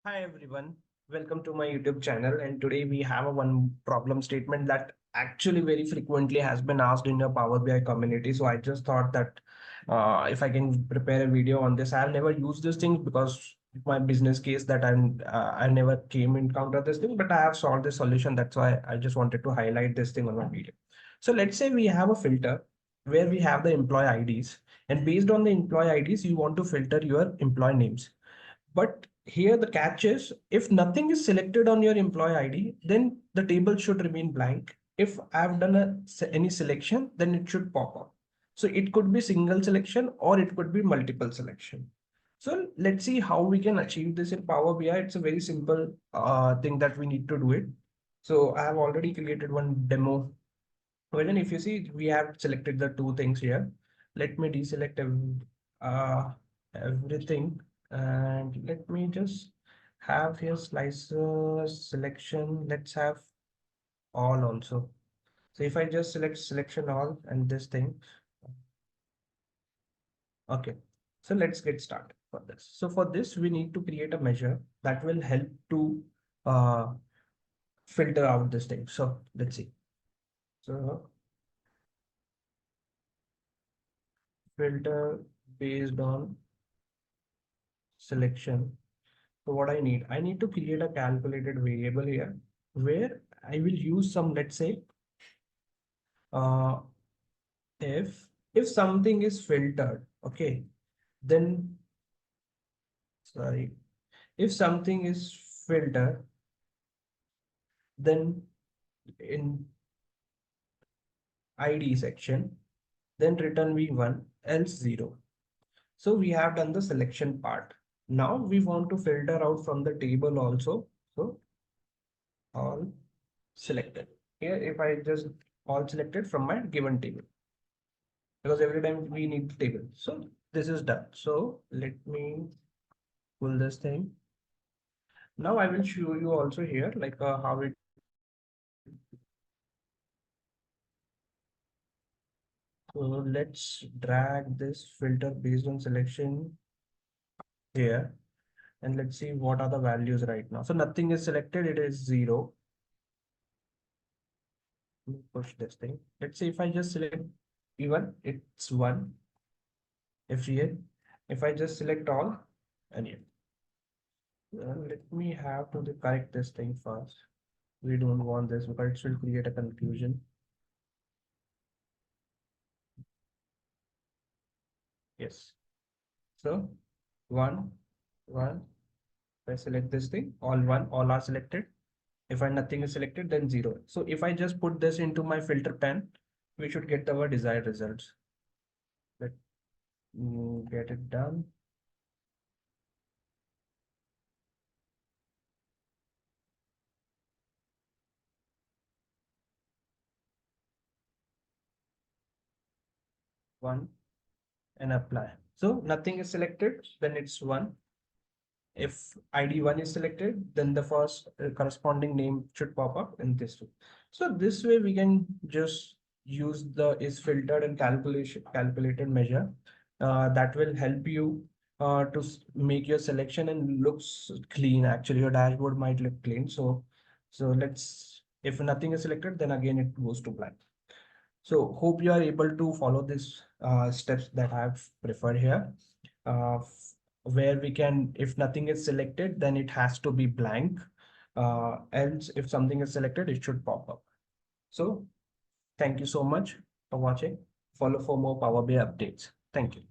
Hi everyone, welcome to my YouTube channel. And today we have a one problem statement that actually very frequently has been asked in your Power BI community. So I just thought that if I can prepare a video on this, I'll never use these things because my business case that I never came encounter this thing, but I have solved the solution. That's why I just wanted to highlight this thing on my video. So let's say we have a filter where we have the employee IDs, and based on the employee IDs, you want to filter your employee names. But here the catch is if nothing is selected on your employee ID, then the table should remain blank. If I've done any selection, then it should pop up. So it could be single selection or it could be multiple selection. So let's see how we can achieve this in Power BI. It's a very simple thing that we need to do it. So I have already created one demo version. If you see, we have selected the two things here. Let me deselect uh, everything and let me just have here slicer selection. Let's have all also. So if I just select selection all and this thing, okay. So let's get started for this. So for this, we need to create a measure that will help to uh, filter out this thing. So let's see. So filter based on selection. So what I need to create a calculated variable here where I will use some, let's say, uh, if something is filtered, okay, then sorry, if something is filtered, then in ID section, then return v1 else 0. So we have done the selection part. Now we want to filter out from the table also. So all selected. Here, if I just all selected from my given table, because every time we need the table. So this is done. So let me pull this thing. Now I will show you also here like how it. So let's drag this filter based on selection here and let's see what are the values right now. So nothing is selected, it is 0. Let me push this thing. Let's say if I just select even it's 1. If here, if I just select all and here. Let me have to correct this thing first. We don't want this because it will create a confusion. Yes. So 1, 1. If I select this thing, all 1, all are selected. If I nothing is selected, then 0. So if I just put this into my filter pan, we should get our desired results. Let me get it done. One and apply. So nothing is selected, then it's 1. If ID1 is selected, then the first corresponding name should pop up in this way. So this way we can just use the is filtered and calculated measure that will help you to make your selection and looks clean. Actually, your dashboard might look clean. So let's, if nothing is selected, then again it goes to blank. So hope you are able to follow this steps that I've preferred here. Uh, where we can, if nothing is selected, then it has to be blank. Else, if something is selected, it should pop up. So thank you so much for watching. Follow for more Power BI updates. Thank you.